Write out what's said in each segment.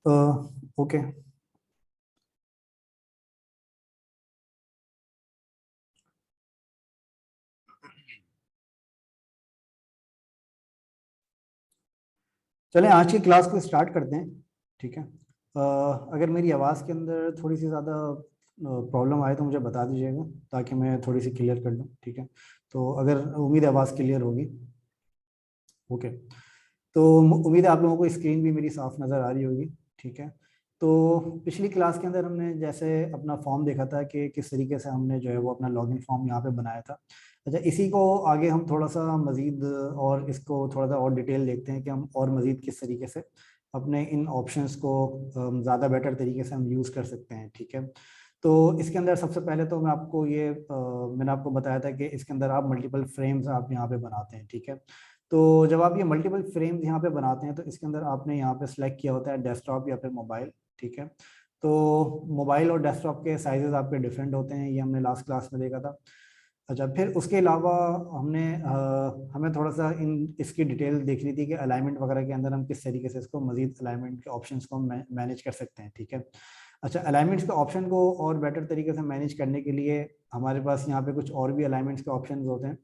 Okay. चलें आज की क्लास को स्टार्ट करते हैं। ठीक है। अगर मेरी आवाज़ के अंदर थोड़ी सी ज़्यादा प्रॉब्लम आए तो मुझे बता दीजिएगा, ताकि मैं थोड़ी सी क्लियर कर लूँ। ठीक है। तो अगर उम्मीद है आवाज़ क्लियर होगी। ओके। तो उम्मीद है आप लोगों को स्क्रीन भी मेरी साफ नज़र आ रही होगी। ठीक है। तो पिछली क्लास के अंदर हमने जैसे अपना फॉर्म देखा था कि किस तरीके से हमने जो है वो अपना लॉगिन फॉर्म यहाँ पे बनाया था। अच्छा, इसी को आगे हम थोड़ा सा मज़ीद और इसको थोड़ा सा और डिटेल देखते हैं कि हम और मज़ीद किस तरीके से अपने इन ऑप्शंस को ज़्यादा बेटर तरीके से हम यूज़ कर सकते हैं। ठीक है। तो इसके अंदर सबसे पहले तो मैं आपको ये मैंने आपको बताया था कि इसके अंदर आप मल्टीपल फ्रेम्स आप यहाँ पे बनाते हैं। ठीक है। तो जब आप ये मल्टीपल फ्रेम्स यहाँ पे बनाते हैं तो इसके अंदर आपने यहाँ पे सेलेक्ट किया होता है डेस्कटॉप या फिर मोबाइल। ठीक है। तो मोबाइल और डेस्कटॉप के साइजेस आपके डिफरेंट होते हैं, ये हमने लास्ट क्लास में देखा था। अच्छा, फिर उसके अलावा हमें थोड़ा सा इन इसकी डिटेल देखनी थी कि अलाइनमेंट वगैरह के अंदर हम किस तरीके से इसको मजीद अलाइनमेंट के ऑप्शंस को मैनेज कर सकते हैं। ठीक है। अच्छा, अलाइनमेंट्स के ऑप्शन को और बेटर तरीके से मैनेज करने के लिए हमारे पास यहाँ पे कुछ और भी अलाइनमेंट्स के ऑप्शंस होते हैं।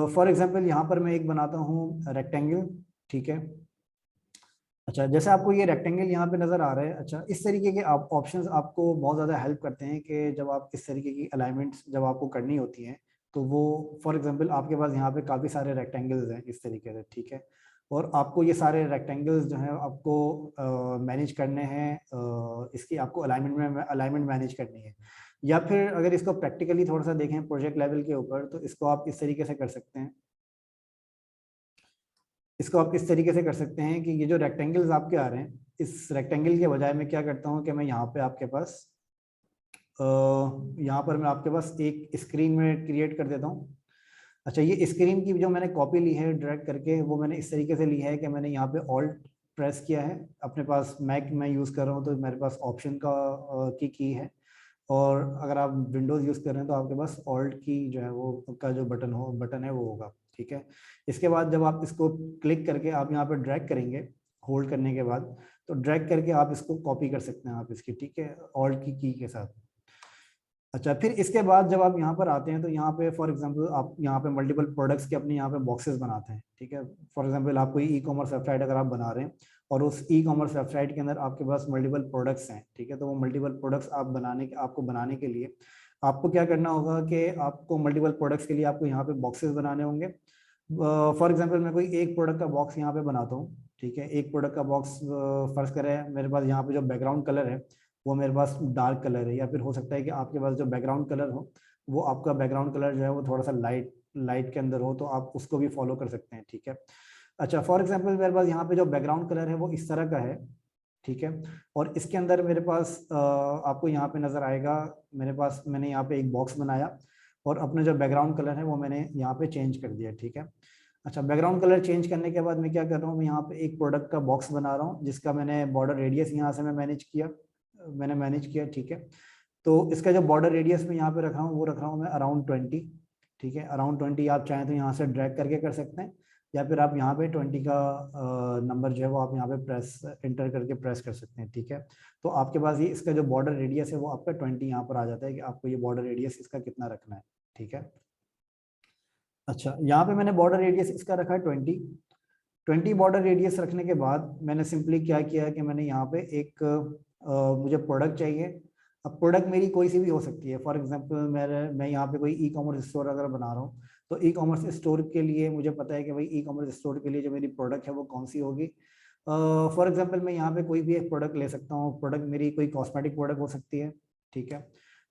फॉर एग्जांपल यहाँ पर मैं एक बनाता हूँ रेक्टेंगल। ठीक है। अच्छा, जैसे आपको ये रेक्टेंगल यहाँ पे नज़र आ रहा है। अच्छा, इस तरीके के आप ऑप्शंस आपको बहुत ज़्यादा हेल्प करते हैं कि जब आप इस तरीके की अलाइनमेंट्स जब आपको करनी होती हैं तो वो फॉर एग्जांपल आपके पास यहाँ पे काफ़ी सारे रेक्टेंगल्स हैं इस तरीके से। ठीक है। और आपको ये सारे रेक्टेंगल्स जो हैं आपको मैनेज करने हैं, इसकी आपको अलाइनमेंट मैनेज करनी है। या फिर अगर इसको प्रैक्टिकली थोड़ा सा देखें प्रोजेक्ट लेवल के ऊपर, तो इसको आप इस तरीके से कर सकते हैं। इसको आप इस तरीके से कर सकते हैं कि ये जो रेक्टेंगल्स आपके आ रहे हैं, इस रेक्टेंगल के बजाय मैं क्या करता हूँ कि मैं यहाँ पे आपके पास यहाँ पर मैं आपके पास एक स्क्रीन में क्रिएट कर देता हूँ। अच्छा, ये स्क्रीन की जो मैंने कॉपी ली है ड्रैग करके, वो मैंने इस तरीके से ली है कि मैंने यहाँ पे ऑल्ट प्रेस किया है। अपने पास मैक मैं यूज़ कर रहा हूँ तो मेरे पास ऑप्शन की है। और अगर आप विंडोज़ यूज़ कर रहे हैं तो आपके पास ऑल्ट की जो है वो का जो बटन है वो होगा। ठीक है। इसके बाद जब आप इसको क्लिक करके आप यहाँ पे ड्रैग करेंगे, होल्ड करने के बाद, तो ड्रैग करके आप इसको कॉपी कर सकते हैं आप इसकी। ठीक है, ऑल्ट की के साथ। अच्छा, फिर इसके बाद जब आप यहाँ पर आते हैं तो यहाँ पे फॉर एग्जांपल आप यहाँ पे मल्टीपल प्रोडक्ट्स के अपने यहाँ पे बॉक्सेस बनाते हैं। ठीक है। फॉर एग्जांपल आप कोई ई कॉमर्स वेबसाइट अगर आप बना रहे हैं और उस ई कॉमर्स वेबसाइट के अंदर आपके पास मल्टीपल प्रोडक्ट्स हैं। ठीक है। तो वो मल्टीपल प्रोडक्ट्स आपको बनाने के लिए आपको क्या करना होगा कि आपको मल्टीपल प्रोडक्ट्स के लिए आपको यहाँ पे बॉक्सेस बनाने होंगे। फॉर एग्जाम्पल मैं कोई एक प्रोडक्ट का बॉक्स यहाँ पे बनाता हूँ। ठीक है। एक प्रोडक्ट का बॉक्स फर्ज करें मेरे पास यहाँ पे जो बैकग्राउंड कलर है वो मेरे पास डार्क कलर है, या फिर हो सकता है कि आपके पास जो बैकग्राउंड कलर हो वो आपका बैकग्राउंड कलर जो है वो थोड़ा सा लाइट लाइट के अंदर हो, तो आप उसको भी फॉलो कर सकते हैं। ठीक है। अच्छा, फॉर एग्जांपल मेरे पास यहाँ पे जो बैकग्राउंड कलर है वो इस तरह का है। ठीक है। और इसके अंदर मेरे पास आपको यहाँ पे नजर आएगा, मैंने यहाँ पे एक बॉक्स बनाया और अपना जो बैकग्राउंड कलर है वो मैंने यहाँ पे चेंज कर दिया। ठीक है। अच्छा, बैकग्राउंड कलर चेंज करने के बाद मैं क्या कर रहा हूँ, मैं यहाँ पे एक प्रोडक्ट का बॉक्स बना रहा हूँ जिसका मैंने बॉर्डर रेडियस यहाँ से मैंने मैनेज किया। ठीक है। तो इसका जो बॉर्डर रेडियस में यहाँ पे रख रहा हूँ वो रख रहा हूँ मैं अराउंड 20। ठीक है। अराउंड 20 आप चाहें तो यहाँ से ड्रैग करके कर सकते हैं, या फिर आप यहाँ पे 20 का नंबर जो है वो आप यहाँ पे प्रेस एंटर करके प्रेस कर सकते हैं। ठीक है। तो आपके पास ये इसका जो बॉर्डर रेडियस है वो आपका 20 यहाँ पर आ जाता है कि आपको ये बॉर्डर रेडियस इसका कितना रखना है। ठीक है। अच्छा, यहाँ पे मैंने बॉर्डर रेडियस इसका रखा है 20 बॉर्डर रेडियस रखने के बाद मैंने सिंपली क्या किया है कि मैंने यहाँ पे एक मुझे प्रोडक्ट चाहिए। अब प्रोडक्ट मेरी कोई सी भी हो सकती है। फॉर एग्जांपल मैं यहाँ पे कोई ई कॉमर्स स्टोर अगर बना रहा हूँ तो ई कॉमर्स स्टोर के लिए मुझे पता है कि भाई ई कॉमर्स स्टोर के लिए जो मेरी प्रोडक्ट है वो कौन सी होगी। फॉर एग्जांपल मैं यहाँ पे कोई भी एक प्रोडक्ट ले सकता हूँ। प्रोडक्ट मेरी कोई कॉस्मेटिक प्रोडक्ट हो सकती है। ठीक है।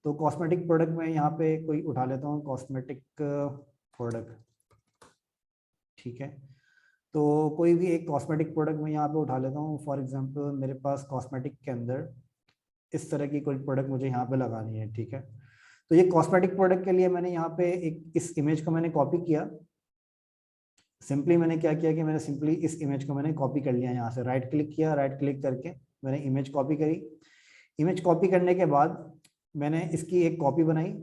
तो कॉस्मेटिक प्रोडक्ट में यहाँ पे कोई उठा लेता हूँ, कॉस्मेटिक प्रोडक्ट। ठीक है। तो कोई भी एक कॉस्मेटिक प्रोडक्ट मैं यहाँ पे उठा लेता हूँ। फॉर एग्जांपल मेरे पास कॉस्मेटिक के अंदर इस तरह की कोई प्रोडक्ट मुझे यहाँ पे लगानी है। ठीक है। तो ये कॉस्मेटिक प्रोडक्ट के लिए मैंने यहाँ पे एक इस इमेज को मैंने कॉपी किया। सिंपली मैंने क्या किया कि मैंने सिंपली इस इमेज को मैंने कॉपी कर लिया, यहाँ से राइट क्लिक किया, राइट क्लिक करके मैंने इमेज कॉपी करी। इमेज कॉपी करने के बाद मैंने इसकी एक कॉपी बनाई।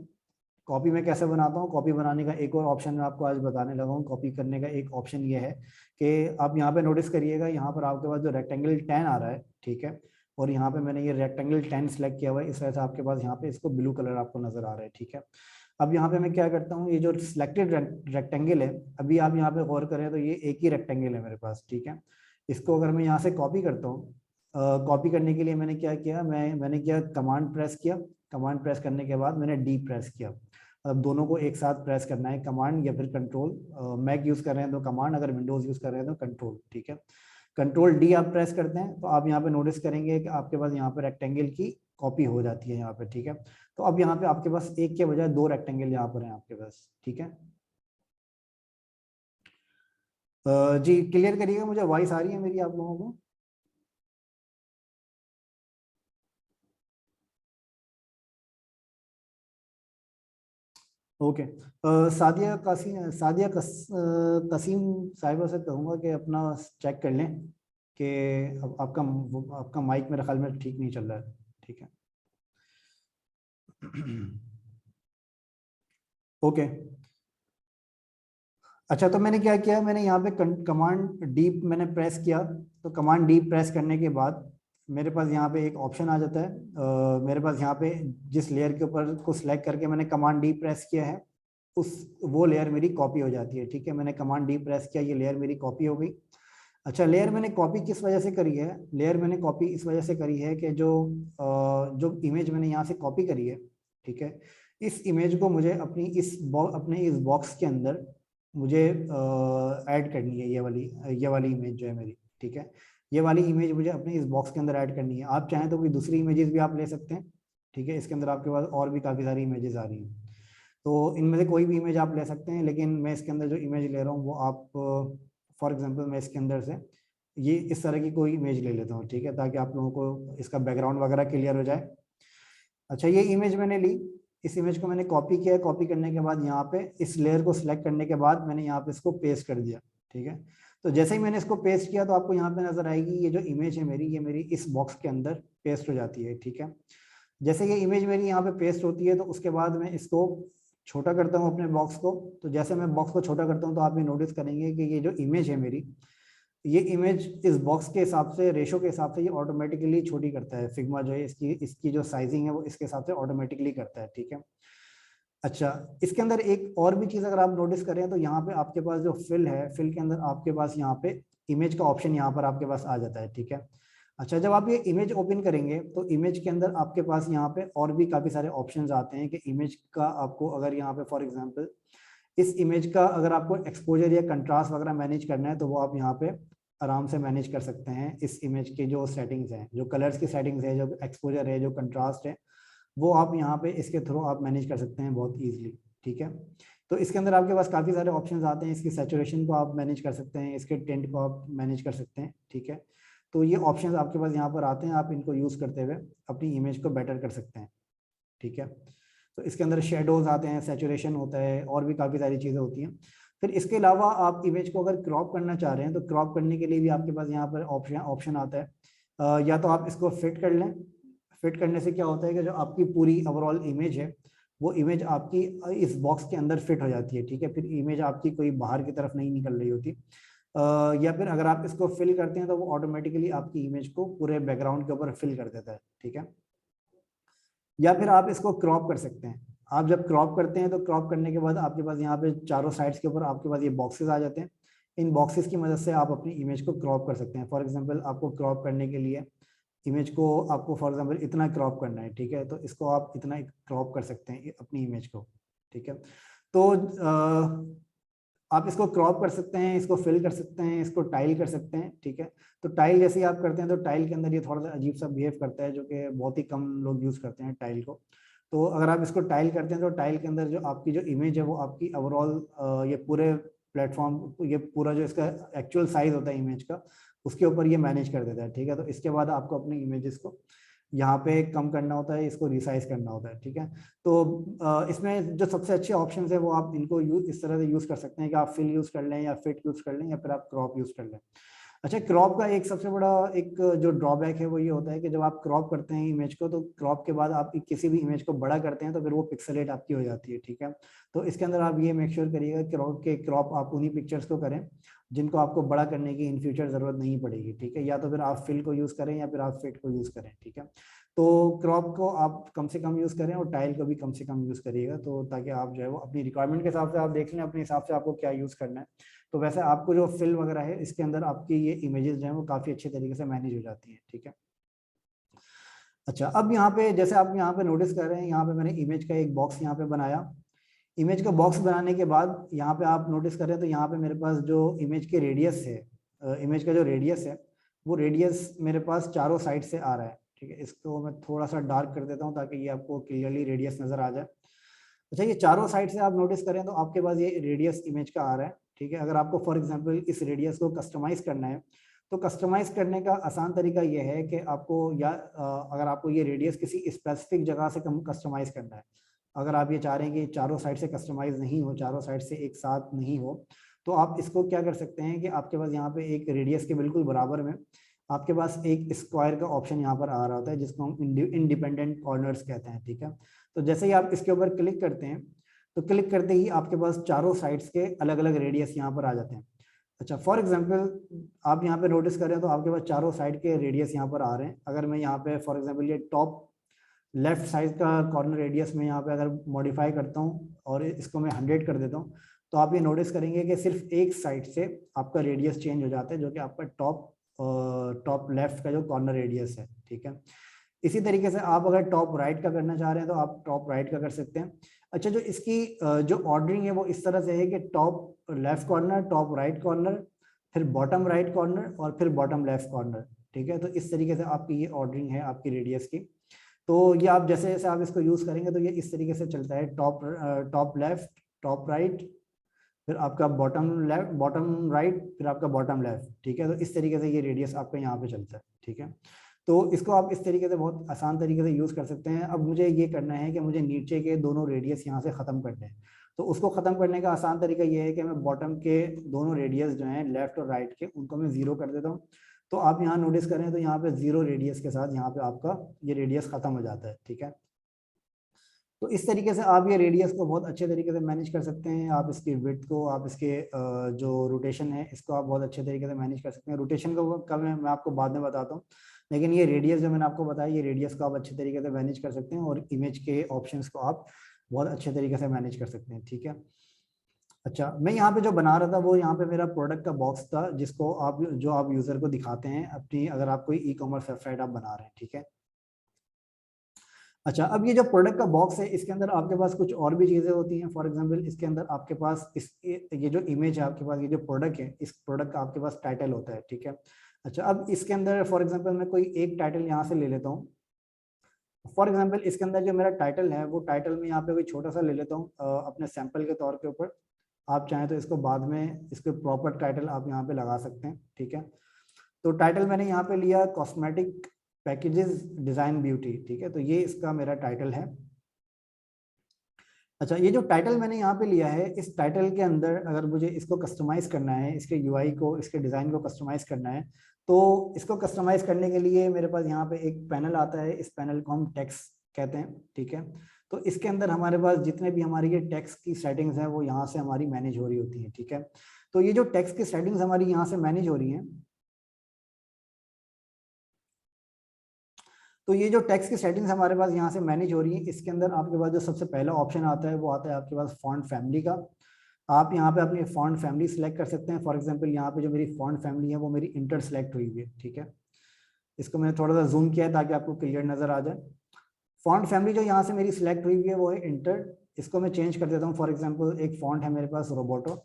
कॉपी मैं कैसे बनाता हूँ, कॉपी बनाने का एक और ऑप्शन मैं आपको आज बताने लगा हूँ। कॉपी करने का एक ऑप्शन ये है कि आप यहाँ पे नोटिस करिएगा, यहाँ पर आपके पास जो रेक्टेंगल 10 आ रहा है, ठीक है, और यहाँ पे मैंने ये रेक्टेंगल 10 सेलेक्ट किया हुआ है, इस वजह से आपके पास यहाँ पे इसको ब्लू कलर आपको नजर आ रहा है, ठीक है। अब यहाँ पे मैं क्या करता हूँ, ये जो सिलेक्टेड रेक्टेंगल है, अभी आप यहाँ पे गौर करें तो ये एक ही रेक्टेंगल है मेरे पास, ठीक है। इसको अगर मैं यहाँ से कॉपी करता हूँ, कॉपी करने के लिए मैंने क्या किया, मैंने किया कमांड प्रेस किया, कमांड प्रेस करने के बाद मैंने डी प्रेस किया। अब दोनों को एक साथ प्रेस करना है, कमांड या फिर कंट्रोल। मैक यूज कर रहे हैं तो कमांड, अगर विंडोज यूज कर रहे हैं तो कंट्रोल, ठीक है। कंट्रोल डी आप प्रेस करते हैं तो आप यहाँ पे नोटिस करेंगे कि आपके पास यहाँ पे रेक्टेंगल की कॉपी हो जाती है यहाँ पे, ठीक है। तो अब यहाँ पे आपके पास एक के बजाय दो रेक्टेंगल यहाँ पर हैं आपके पास, ठीक है। जी क्लियर करिएगा, मुझे वॉइस आ रही है मेरी आप लोगों को? ओके। कसीम साहिबा से कहूँगा कि अपना चेक कर लें कि अब आपका माइक मेरे ख्याल में ठीक नहीं चल रहा है, ठीक है। ओके। अच्छा, तो मैंने क्या किया, मैंने यहाँ पे कमांड डी मैंने प्रेस किया, तो कमांड डी प्रेस करने के बाद मेरे पास यहाँ पे एक ऑप्शन आ जाता है। मेरे पास यहाँ पे जिस लेयर के ऊपर को सिलेक्ट करके मैंने कमांड डी प्रेस किया है, उस वो लेयर मेरी कॉपी हो जाती है, ठीक है। मैंने कमांड डी प्रेस किया, ये लेयर मेरी कॉपी हो गई। अच्छा, लेयर मैंने कॉपी किस वजह से करी है, लेयर मैंने कॉपी इस वजह से करी है कि जो इमेज मैंने यहाँ से कॉपी करी है, ठीक है, इस इमेज को मुझे अपने इस बॉक्स के अंदर मुझे ऐड करनी है, ये वाली इमेज जो है मेरी, ठीक है। ये वाली इमेज मुझे अपने इस बॉक्स के अंदर ऐड करनी है। आप चाहें तो कोई दूसरी इमेजेस भी आप ले सकते हैं, ठीक है। इसके अंदर आपके पास और भी काफ़ी सारी इमेजेस आ रही हैं, तो इनमें से कोई भी इमेज आप ले सकते हैं, लेकिन मैं इसके अंदर जो इमेज ले रहा हूँ वो आप, फॉर एग्जांपल मैं इसके अंदर से ये इस तरह की कोई इमेज ले लेता हूँ, ठीक है, ताकि आप लोगों को इसका बैकग्राउंड वगैरह क्लियर हो जाए। अच्छा, ये इमेज मैंने ली, इस इमेज को मैंने कॉपी किया, कॉपी करने के बाद यहाँ पे इस लेयर को सिलेक्ट करने के बाद मैंने यहाँ पे इसको पेस्ट कर दिया, ठीक है। तो जैसे ही मैंने इसको पेस्ट किया तो आपको यहाँ पे नजर आएगी ये जो इमेज है मेरी, ये मेरी इस बॉक्स के अंदर पेस्ट हो जाती है, ठीक है। जैसे ये इमेज मेरी यहाँ पे पेस्ट होती है तो उसके बाद मैं इसको छोटा करता हूँ अपने बॉक्स को। तो जैसे मैं बॉक्स को छोटा करता हूँ तो आप ये नोटिस करेंगे कि ये जो इमेज है मेरी, ये इमेज इस बॉक्स के हिसाब से, रेशो के हिसाब से ये ऑटोमेटिकली छोटी करता है। फिग्मा जो है इसकी जो साइजिंग है वो इसके हिसाब से ऑटोमेटिकली करता है, ठीक है। अच्छा, इसके अंदर एक और भी चीज अगर आप नोटिस करें तो यहाँ पे आपके पास जो फिल है, फिल के अंदर आपके पास यहाँ पे इमेज का ऑप्शन यहाँ पर आपके पास आ जाता है, ठीक है। अच्छा, जब आप ये इमेज ओपन करेंगे तो इमेज के अंदर आपके पास यहाँ पे और भी काफी सारे ऑप्शंस आते हैं कि इमेज का आपको अगर यहाँ पे फॉर एग्जांपल इस इमेज का अगर आपको एक्सपोजर या कंट्रास्ट वगैरह मैनेज करना है तो वो आप यहाँ पे आराम से मैनेज कर सकते हैं। इस इमेज के जो सेटिंग्स हैं, जो कलर्स की सेटिंग्स है, जो एक्सपोजर है, जो कंट्रास्ट है, वो आप यहाँ पे इसके थ्रू आप मैनेज कर सकते हैं बहुत ईजिली, ठीक है। तो इसके अंदर आपके पास काफ़ी सारे ऑप्शंस आते हैं। इसकी सैचुरेशन को आप मैनेज कर सकते हैं, इसके टेंट को आप मैनेज कर सकते हैं, ठीक है। तो ये ऑप्शंस आपके पास यहाँ पर आते हैं, आप इनको यूज़ करते हुए अपनी इमेज को बेटर कर सकते हैं, ठीक है। तो इसके अंदर शेडोज आते हैं, सैचुरेशन होता है, और भी काफ़ी सारी चीज़ें होती हैं। फिर इसके अलावा आप इमेज को अगर क्रॉप करना चाह रहे हैं तो क्रॉप करने के लिए भी आपके पास यहाँ पर ऑप्शन आता है। या तो आप इसको फिट कर लें। फिट करने से क्या होता है कि जो आपकी पूरी ओवरऑल इमेज है वो इमेज आपकी इस बॉक्स के अंदर फिट हो जाती है, ठीक है। फिर इमेज आपकी कोई बाहर की तरफ नहीं निकल रही होती। या फिर अगर आप इसको फिल करते हैं तो वो ऑटोमेटिकली आपकी इमेज को पूरे बैकग्राउंड के ऊपर फिल कर देता है, ठीक है। या फिर आप इसको क्रॉप कर सकते हैं। आप जब क्रॉप करते हैं तो क्रॉप करने के बाद आपके पास यहाँ पे चारों साइड्स के ऊपर आपके पास ये बॉक्सेस आ जाते हैं। इन बॉक्सेस की मदद से आप अपनी इमेज को क्रॉप कर सकते हैं। फॉर एग्जांपल आपको क्रॉप करने के लिए इमेज को आपको फॉर एग्जांपल इतना क्रॉप करना है, ठीक है, तो इसको आप इतना क्रॉप कर सकते हैं अपनी इमेज को, ठीक है। तो आप इसको क्रॉप कर सकते हैं, इसको फिल कर सकते हैं, इसको टाइल कर सकते हैं, ठीक है। तो टाइल जैसे ही आप करते हैं तो टाइल के अंदर ये थोड़ा सा अजीब सा बिहेव करता है, जो कि बहुत ही कम लोग यूज़ करते हैं टाइल को। तो अगर आप इसको टाइल करते हैं तो टाइल के अंदर जो आपकी जो इमेज है वो आपकी ओवरऑल ये पूरे प्लेटफॉर्म, ये पूरा जो इसका एक्चुअल साइज होता है इमेज का, उसके ऊपर ये मैनेज कर देता है, ठीक है। तो इसके बाद आपको अपनी इमेजेस को यहाँ पे कम करना होता है, इसको रिसाइज करना होता है, ठीक है। तो इसमें जो सबसे अच्छे ऑप्शन है वो आप इनको इस तरह से यूज़ कर सकते हैं कि आप फिल यूज़ कर लें या फिट यूज़ कर लें या फिर आप क्रॉप यूज़ कर लें। अच्छा, क्रॉप का एक सबसे बड़ा एक जो ड्रॉबैक है वो ये होता है कि जब आप क्रॉप करते हैं इमेज को, तो क्रॉप के बाद आप किसी भी इमेज को बड़ा करते हैं तो फिर वो पिक्सेलेट आपकी हो जाती है, ठीक है। तो इसके अंदर आप ये मेक श्योर करिएगा क्रॉप आप उन्हीं पिक्चर्स को करें जिनको आपको बड़ा करने की इन फ्यूचर जरूरत नहीं पड़ेगी, ठीक है। या तो फिर आप फिल को यूज करें या फिर आप फिट को यूज करें, ठीक है। तो क्रॉप को आप कम से कम यूज करें और टाइल को भी कम से कम यूज करिएगा, तो ताकि आप जो है वो अपनी रिक्वायरमेंट के हिसाब से आप देख लें अपने हिसाब से आपको क्या यूज करना है। तो वैसे आपको जो फिल वगैरह है इसके अंदर आपकी ये इमेजेस जो है वो काफी अच्छे तरीके से मैनेज हो जाती हैं, ठीक है। अच्छा, अब यहाँ पे जैसे आप यहाँ पे नोटिस कर रहे हैं, यहाँ पे मैंने इमेज का एक बॉक्स यहाँ पे बनाया। इमेज का बॉक्स बनाने के बाद यहाँ पे आप नोटिस कर रहे हैं तो यहाँ पे मेरे पास जो इमेज के रेडियस है, इमेज का जो रेडियस है वो रेडियस मेरे पास चारों साइड से आ रहा है, ठीक है। इसको मैं थोड़ा सा डार्क कर देता हूँ ताकि ये आपको क्लियरली रेडियस नजर आ जाए। अच्छा, ये चारों साइड से आप नोटिस करें तो आपके पास ये रेडियस इमेज का आ रहा है, ठीक है। अगर आपको फॉर एग्जांपल इस रेडियस को कस्टमाइज करना है तो कस्टमाइज करने का आसान तरीका ये है कि आपको अगर आपको ये रेडियस किसी स्पेसिफिक जगह से कस्टमाइज करना है, अगर आप ये चाह रहे हैं कि चारों साइड से कस्टमाइज नहीं हो, चारों साइड से एक साथ नहीं हो, तो आप इसको क्या कर सकते हैं कि आपके पास यहाँ पे एक रेडियस के बिल्कुल बराबर में आपके पास एक स्क्वायर का ऑप्शन यहाँ पर आ रहा होता है जिसको हम इंडिपेंडेंट कॉर्नर्स कहते हैं, ठीक है। तो जैसे ही आप इसके ऊपर क्लिक करते हैं तो क्लिक करते ही आपके पास चारों साइड्स के अलग अलग रेडियस यहाँ पर आ जाते हैं। अच्छा, फॉर एग्जांपल आप यहाँ पे नोटिस करें तो आपके पास चारों साइड के रेडियस यहाँ पर आ रहे हैं। अगर मैं यहाँ पे फॉर एग्जांपल ये टॉप लेफ्ट साइड का कॉर्नर रेडियस में यहाँ पे अगर मॉडिफाई करता हूँ और इसको मैं 100 कर देता हूँ, तो आप ये नोटिस करेंगे कि सिर्फ एक साइड से आपका रेडियस चेंज हो जाता है, जो कि आपका टॉप लेफ्ट का जो कॉर्नर रेडियस है, ठीक है। इसी तरीके से आप अगर टॉप राइट का करना चाह रहे हैं तो आप टॉप राइट का कर सकते हैं। अच्छा, जो इसकी जो ऑर्डरिंग है वो इस तरह से है कि top left corner, top right corner, फिर बॉटम राइट कॉर्नर और फिर बॉटम लेफ्ट कॉर्नर, ठीक है। तो इस तरीके से आपकी ये ऑर्डरिंग है आपकी रेडियस की। तो ये आप जैसे जैसे आप इसको यूज करेंगे तो ये इस तरीके से चलता है, टॉप लेफ्ट, टॉप राइट, फिर आपका बॉटम लेफ्ट, बॉटम राइट, फिर आपका बॉटम लेफ्ट, ठीक है। तो इस तरीके से ये रेडियस आपका यहाँ पे चलता है, ठीक है। तो इसको आप इस तरीके से बहुत आसान तरीके से यूज कर सकते हैं। अब मुझे ये करना है कि मुझे नीचे के दोनों रेडियस यहाँ से खत्म करने हैं, तो उसको खत्म करने का आसान तरीका ये है कि मैं बॉटम के दोनों रेडियस जो हैं लेफ्ट और राइट के, उनको मैं 0 कर देता हूँ। तो आप यहाँ नोटिस करें तो यहाँ पे 0 रेडियस के साथ यहाँ पे आपका ये रेडियस खत्म हो जाता है, ठीक है। तो इस तरीके से आप ये रेडियस को बहुत अच्छे तरीके से मैनेज कर सकते हैं। आप इसकी विड्थ को, आप इसके जो रोटेशन है इसको आप बहुत अच्छे तरीके से मैनेज कर सकते हैं। रोटेशन को कब मैं आपको बाद में बताता हूँ, लेकिन ये रेडियस जो मैंने आपको बताया, ये रेडियस को आप अच्छे तरीके से मैनेज कर सकते हैं और इमेज के ऑप्शंस को आप बहुत अच्छे तरीके से मैनेज कर सकते हैं, ठीक है। अच्छा, मैं यहाँ पे जो बना रहा था वो यहाँ पे मेरा प्रोडक्ट का बॉक्स था जिसको आप यूजर को दिखाते हैं अपनी, अगर आप कोई ई कॉमर्स वेबसाइट आप बना रहे हैं, ठीक है। अच्छा, अब ये जो प्रोडक्ट का बॉक्स है इसके अंदर आपके पास कुछ और भी चीजें होती हैं। फॉर एग्जांपल इसके अंदर आपके पास ये जो इमेज है आपके पास, ये जो प्रोडक्ट है, इस प्रोडक्ट का आपके पास टाइटल होता है, ठीक है। अच्छा, अब इसके अंदर फॉर एग्जांपल मैं कोई एक टाइटल यहाँ से ले लेता हूँ। फॉर एग्जांपल इसके अंदर जो मेरा टाइटल है वो टाइटल में यहाँ पे कोई छोटा सा ले लेता हूँ अपने सैंपल के तौर के ऊपर। आप चाहें तो इसको बाद में इसके प्रॉपर टाइटल आप यहाँ पे लगा सकते हैं, ठीक है। तो टाइटल मैंने यहाँ पे लिया कॉस्मेटिक पैकेजेस डिजाइन ब्यूटी, ठीक है। तो ये इसका मेरा टाइटल है। अच्छा, ये जो टाइटल मैंने यहाँ पे लिया है, इस टाइटल के अंदर अगर मुझे इसको कस्टमाइज करना है, इसके यूआई को, इसके डिजाइन को कस्टमाइज करना है, तो इसको कस्टमाइज करने के लिए मेरे पास यहाँ पे एक पैनल आता है। इस पैनल को हम टेक्स्ट कहते हैं, ठीक है। तो इसके अंदर हमारे पास जितने भी हमारी ये टेक्स्ट की सेटिंग्स हैं वो यहाँ से हमारी मैनेज हो रही होती है, ठीक है। तो ये जो टेक्स्ट की सेटिंग्स हमारी यहाँ से मैनेज हो रही हैं, तो ये जो टेक्स्ट की सेटिंग्स हमारे पास यहाँ से मैनेज हो रही है, इसके अंदर आपके पास जो सबसे पहला ऑप्शन आता है वो आता है आपके पास फॉन्ट फैमिली का। आप यहाँ पे अपनी फॉन्ट फैमिली सेलेक्ट कर सकते हैं। फॉर एग्जांपल यहाँ पे जो मेरी फॉन्ट फैमिली है वो मेरी इंटर सेलेक्ट हुई हुई है, ठीक है। इसको मैंने थोड़ा सा जूम किया है ताकि आपको क्लियर नजर आ जाए। फॉन्ट फैमिली जो यहाँ से मेरी सिलेक्ट हुई हुई है वो है इंटर। इसको मैं चेंज कर देता हूँ। फॉर एग्जाम्पल एक फॉन्ट है मेरे पास रोबोटो,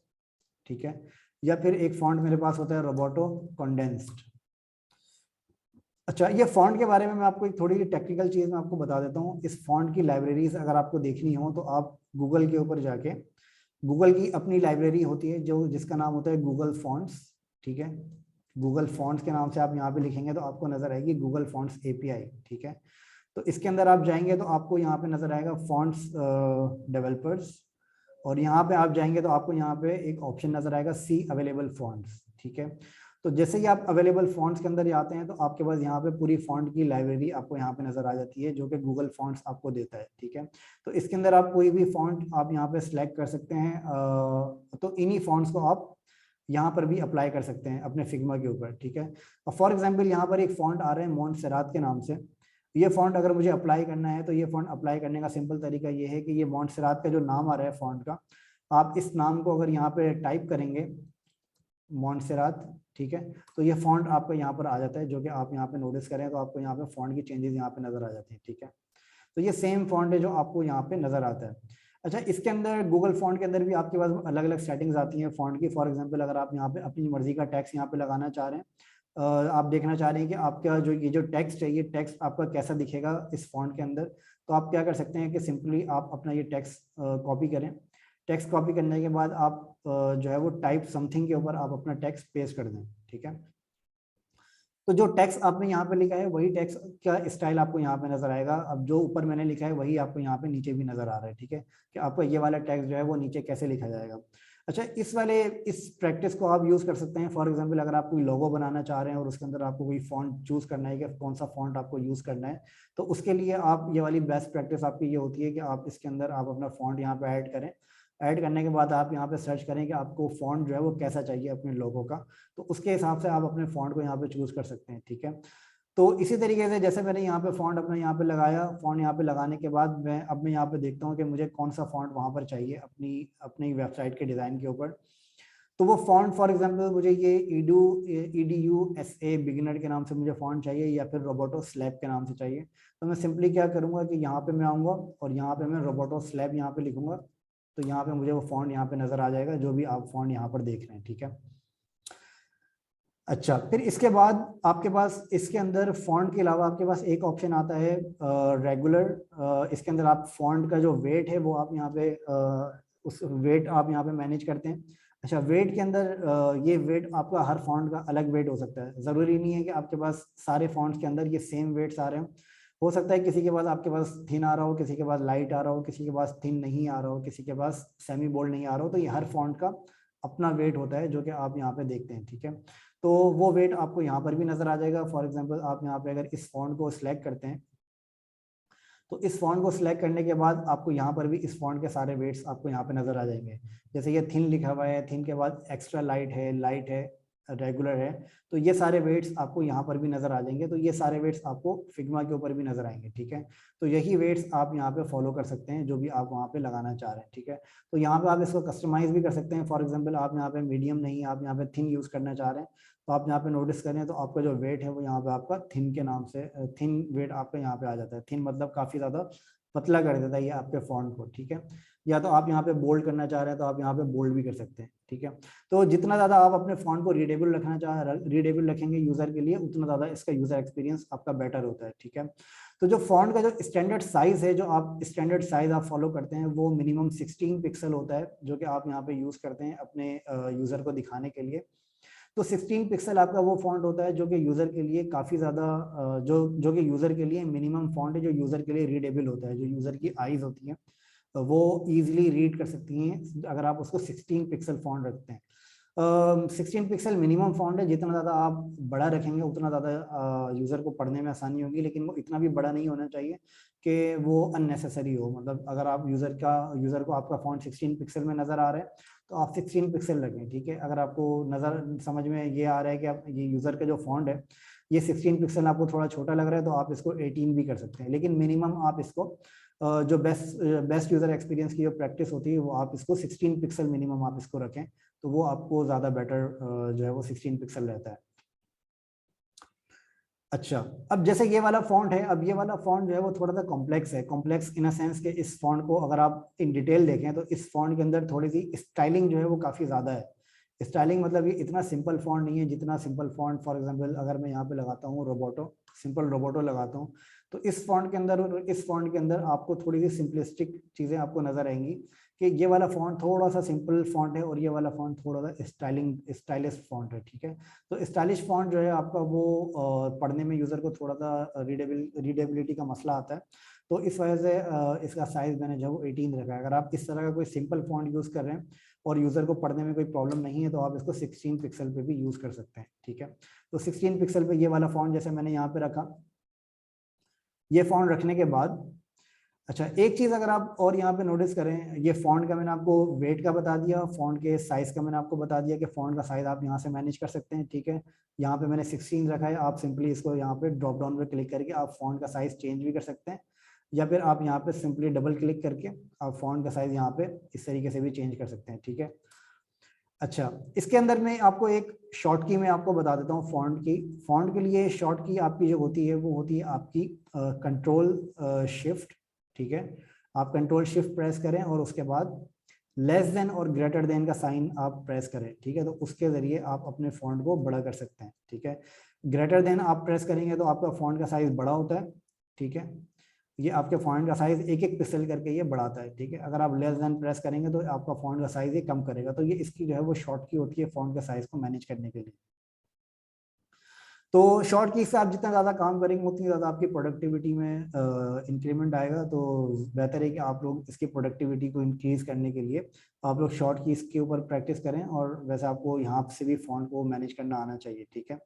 ठीक है, या फिर एक फॉन्ट मेरे पास होता है रोबोटो कंडेंस्ड। अच्छा, ये फॉन्ट के बारे में मैं आपको एक थोड़ी टेक्निकल चीज़ मैं आपको बता देता हूँ। इस फॉन्ट की लाइब्रेरीज अगर आपको देखनी हो तो आप गूगल के ऊपर जाके, गूगल की अपनी लाइब्रेरी होती है जो जिसका नाम होता है गूगल फॉन्ट्स, ठीक है। गूगल फॉन्ट्स के नाम से आप यहाँ पे लिखेंगे तो आपको नजर आएगी गूगल फॉन्ट्स एपीआई, ठीक है। तो इसके अंदर आप जाएंगे तो आपको यहाँ पे नजर आएगा फॉन्ट्स डेवलपर्स, और यहाँ पे आप जाएंगे तो आपको यहाँ पे एक ऑप्शन नजर आएगा सी अवेलेबल फॉन्ट्स, ठीक है। तो जैसे ही आप अवेलेबल फॉन्ट्स के अंदर जाते हैं तो आपके पास यहाँ पे पूरी फॉन्ट की लाइब्रेरी आपको यहाँ पे नजर आ जाती है, जो कि गूगल फॉन्ट्स आपको देता है, ठीक है। तो इसके अंदर आप कोई भी फॉन्ट आप यहाँ पे सिलेक्ट कर सकते हैं, तो इन्हीं फॉन्ट्स को आप यहाँ पर भी अप्लाई कर सकते हैं अपने फिग्मा के ऊपर, ठीक है। और फॉर एग्जाम्पल यहाँ पर एक फॉन्ट आ रहा है मोंटसेरात के नाम से, ये फॉन्ट अगर मुझे अप्लाई करना है तो ये फॉन्ट अप्लाई करने का सिंपल तरीका ये है कि ये मोंटसेरात का जो नाम आ रहा है फॉन्ट का, आप इस नाम को अगर यहाँ पे टाइप करेंगे मोंटसेरात, ठीक है, तो ये फॉन्ट आपको यहाँ पर आ जाता है, जो कि आप यहाँ पे नोटिस करें तो आपको यहाँ पे फॉन्ट की चेंजेस यहाँ पे नजर आ जाती है, ठीक है। तो ये सेम फॉन्ट है जो आपको यहाँ पे नजर आता है। अच्छा, इसके अंदर गूगल फॉन्ट के अंदर भी आपके पास अलग अलग सेटिंग्स आती हैं फॉन्ट की। फॉर एग्जांपल अगर आप यहाँ पे अपनी मर्जी का टेक्स्ट यहाँ पे लगाना चाह रहे हैं, आप देखना चाह रहे हैं कि आपका जो ये जो टेक्स्ट है ये टेक्स्ट आपका कैसा दिखेगा इस फॉन्ट के अंदर, तो आप क्या कर सकते हैं कि सिंपली आप अपना ये टेक्स्ट कॉपी करें। टेक्स्ट कॉपी करने के बाद आप जो है वो टाइप समथिंग के ऊपर आप अपना टेक्स्ट पेस्ट कर दें, ठीक है। तो जो टेक्स्ट आपने यहाँ पे लिखा है वही टेक्स्ट का स्टाइल आपको यहाँ पे नजर आएगा। अब जो ऊपर मैंने लिखा है वही आपको यहाँ पे नीचे भी नजर आ रहा है, ठीक है, कि आपको ये वाला टेक्स्ट जो है वो नीचे कैसे लिखा जाएगा। अच्छा, इस प्रैक्टिस को आप यूज कर सकते हैं। फॉर एग्जांपल अगर आप कोई लोगो बनाना चाह रहे हैं और उसके अंदर आपको कोई फॉन्ट चूज करना है कि कौन सा फॉन्ट आपको यूज करना है, तो उसके लिए आप ये वाली बेस्ट प्रैक्टिस आपकी ये होती है कि आप इसके अंदर आप अपना फॉन्ट यहाँ पे ऐड करें। ऐड करने के बाद आप यहाँ पे सर्च करें कि आपको फॉन्ट जो है वो कैसा चाहिए अपने लोगो का, तो उसके हिसाब से आप अपने फॉन्ट को यहाँ पे चूज कर सकते हैं, ठीक है। तो इसी तरीके से जैसे मैंने यहाँ पे फॉन्ट अपना यहाँ पे लगाया, फॉन्ट यहाँ पे लगाने के बाद मैं यहाँ पे देखता हूँ कि मुझे कौन सा फॉन्ट वहाँ पर चाहिए अपनी अपनी वेबसाइट के डिज़ाइन के ऊपर। तो वो फॉन्ट फॉर एग्जांपल मुझे ये EDUSA बिगिनर के नाम से मुझे फॉन्ट चाहिए या फिर रोबोटो स्लैब के नाम से चाहिए। तो मैं सिंपली क्या करूँगा कि यहाँ पे मैं आऊँगा और यहाँ पे मैं रोबोटो स्लैब यहाँ पे लिखूंगा, तो यहाँ पे मुझे वो फॉन्ट यहाँ पे नजर आ जाएगा जो भी आप फॉन्ट यहाँ पर देख रहे हैं, ठीक है। अच्छा, फिर इसके बाद आपके पास इसके अंदर फॉन्ट के अलावा आपके पास एक ऑप्शन आता है रेगुलर। इसके अंदर आप फॉन्ट का जो वेट है वो आप यहाँ पे उस वेट आप यहाँ पे मैनेज करते हैं। अच्छा, वेट के अंदर ये वेट आपका हर फॉन्ट का अलग वेट हो सकता है। ज़रूरी नहीं है कि आपके पास सारे फॉन्ट्स के अंदर ये सेम वेट्स आ रहे हो। हो सकता है किसी के पास आपके पास थिन आ रहा हो, किसी के पास लाइट आ रहा हो, किसी के पास थिन नहीं आ रहा हो, किसी के पास सेमी बोल्ड नहीं आ रहा हो। तो ये हर फॉन्ट का अपना वेट होता है जो कि आप यहाँ पे देखते हैं, ठीक है। तो वो वेट आपको यहाँ पर भी नजर आ जाएगा। फॉर एग्जांपल आप यहाँ पे अगर इस फॉन्ट को सिलेक्ट करते हैं, तो इस फॉन्ट को सिलेक्ट करने के बाद आपको यहाँ पर भी इस फॉन्ट के सारे वेट्स आपको यहाँ पे नजर आ जाएंगे। जैसे ये थिन लिखा हुआ है, थिन के बाद एक्स्ट्रा लाइट है, रेगुलर है, तो ये सारे वेट्स आपको यहाँ पर भी नजर आ जाएंगे। तो ये सारे वेट्स आपको फिग्मा के ऊपर भी नजर आएंगे, ठीक है। तो यही वेट्स आप यहाँ पे फॉलो कर सकते हैं जो भी आप वहाँ पे लगाना चाह रहे हैं, ठीक है। तो यहाँ पे आप इसको कस्टमाइज भी कर सकते हैं। फॉर एग्जाम्पल आप यहाँ पे मीडियम नहीं, आप यहाँ पे थिन यूज करना चाह रहे हैं, तो आप यहाँ पे नोटिस करें तो आपका जो वेट है वो यहाँ पे आपका थिन के नाम से थिन वेट आपका यहाँ पे आ जाता है। थिन मतलब काफी ज्यादा पतला कर देता है ये आपके फॉन्ट को, ठीक है। या तो आप यहाँ पे बोल्ड करना चाह रहे हैं तो आप यहाँ पे बोल्ड भी कर सकते हैं, ठीक है। तो जितना ज्यादा आप अपने फॉन्ट को रीडेबल रखेंगे यूजर के लिए, उतना ज्यादा इसका यूजर एक्सपीरियंस आपका बेटर होता है, ठीक है। तो जो फॉन्ट का जो स्टैंडर्ड साइज है, जो आप स्टैंडर्ड साइज आप फॉलो करते हैं, वो मिनिमम 16 पिक्सल होता है, जो कि आप यहाँ पे यूज करते हैं अपने यूजर को दिखाने के लिए। तो 16 पिक्सल आपका वो फॉन्ट होता है जो कि यूजर के लिए काफी ज्यादा जो कि यूजर के लिए मिनिमम फॉन्ट है, जो यूजर के लिए रीडेबल होता है, जो यूजर की आईज होती हैं वो इजीली रीड कर सकती हैं अगर आप उसको 16 पिक्सल फॉन्ट रखते हैं। 16 पिक्सल मिनिमम फॉन्ट है। जितना ज़्यादा आप बड़ा रखेंगे उतना ज़्यादा यूज़र को पढ़ने में आसानी होगी, लेकिन वो इतना भी बड़ा नहीं होना चाहिए कि वो अननेसेसरी हो। मतलब अगर आप यूज़र को आपका फॉन्ट 16 पिक्सल में नज़र आ रहा है तो आप 16 पिक्सल रखें, ठीक है। अगर आपको नज़र समझ में ये आ रहा है कि आप ये यूज़र का जो फॉन्ट है ये 16 पिक्सल आपको थोड़ा छोटा लग रहा है, तो आप इसको 18 भी कर सकते हैं। लेकिन मिनिमम आप इसको जो बेस्ट यूज़र एक्सपीरियंस की जो प्रैक्टिस होती है वो आप इसको 16 पिक्सल मिनिमम आप इसको रखें, तो वो आपको ज़्यादा बेटर जो है वो 16 पिक्सल रहता है। अच्छा, अब जैसे ये वाला फॉन्ट है, अब ये वाला फॉन्ट जो है वो थोड़ा सा कॉम्प्लेक्स है। कॉम्प्लेक्स इन अ सेंस के इस फॉन्ट को अगर आप इन डिटेल देखें तो इस फॉन्ट के अंदर थोड़ी सी स्टाइलिंग जो है वो काफ़ी ज़्यादा है। स्टाइलिंग मतलब ये इतना सिंपल फॉन्ट नहीं है जितना सिंपल फॉन्ट फॉर एग्जांपल अगर मैं यहाँ पे लगाता हूँ रोबोटो, सिंपल रोबोटो लगाता हूँ, तो इस फॉन्ट के अंदर और इस फॉन्ट के अंदर आपको थोड़ी सी सिंपलिस्टिक चीज़ें आपको नजर आएंगी कि ये वाला फॉन्ट थोड़ा सा सिंपल फॉन्ट है और ये वाला फॉन्ट थोड़ा सा स्टाइलिश फॉन्ट है, ठीक है। तो स्टाइलिश फॉन्ट जो है आपका वो पढ़ने में यूज़र को थोड़ा सा रीडेबिलिटी का मसला आता है। तो इस वजह से इसका साइज मैंने जो 18 रखा है। अगर आप इस तरह का कोई सिंपल फॉन्ट यूज़ कर रहे हैं और यूजर को पढ़ने में कोई प्रॉब्लम नहीं है तो आप इसको 16 पिक्सल पे भी यूज कर सकते हैं, ठीक है। तो 16 पिक्सल पे ये वाला फॉन्ट जैसे मैंने यहाँ पे रखा, ये फॉन्ट रखने के बाद अच्छा एक चीज अगर आप और यहाँ पे नोटिस करें, ये फॉन्ट का मैंने आपको वेट का बता दिया, फॉन्ट के साइज का मैंने आपको बता दिया कि फॉन्ट का साइज आप यहाँ से मैनेज कर सकते हैं, ठीक है। यहाँ पे मैंने 16 रखा है, आप सिंपली इसको यहाँ पे ड्रॉप डाउन पे क्लिक करके आप फॉन्ट का साइज चेंज भी कर सकते हैं, या फिर आप यहाँ पे सिंपली डबल क्लिक करके आप फॉन्ट का साइज यहाँ पे इस तरीके से भी चेंज कर सकते हैं, ठीक है। अच्छा इसके अंदर में आपको एक शॉर्ट की मैं आपको बता देता हूँ फॉन्ट की। फॉन्ट के लिए शॉर्ट की आपकी जो होती है वो होती है आपकी कंट्रोल शिफ्ट, ठीक है। आप कंट्रोल शिफ्ट प्रेस करें और उसके बाद लेस देन और ग्रेटर देन का साइन आप प्रेस करें, ठीक है। तो उसके जरिए आप अपने फॉन्ट को बड़ा कर सकते हैं, ठीक है। ग्रेटर देन आप प्रेस करेंगे तो आपका फॉन्ट का साइज बड़ा होता है, ठीक है। ये आपके फॉन्ट का साइज एक एक पिक्सल करके ये बढ़ाता है, ठीक है। अगर आप लेस देन प्रेस करेंगे तो आपका फॉन्ट का साइज ये कम करेगा। तो ये इसकी जो है वो शॉर्ट की होती है फॉन्ट का साइज को मैनेज करने के लिए। तो शॉर्ट की से आप जितना ज़्यादा काम करेंगे उतनी ज़्यादा आपकी प्रोडक्टिविटी में इंक्रीमेंट आएगा। तो बेहतर है कि आप लोग इसकी प्रोडक्टिविटी को इंक्रीज करने के लिए आप लोग शॉर्ट कीज के ऊपर प्रैक्टिस करें, और वैसे आपको यहाँ से भी फॉन्ट को मैनेज करना आना चाहिए, ठीक है।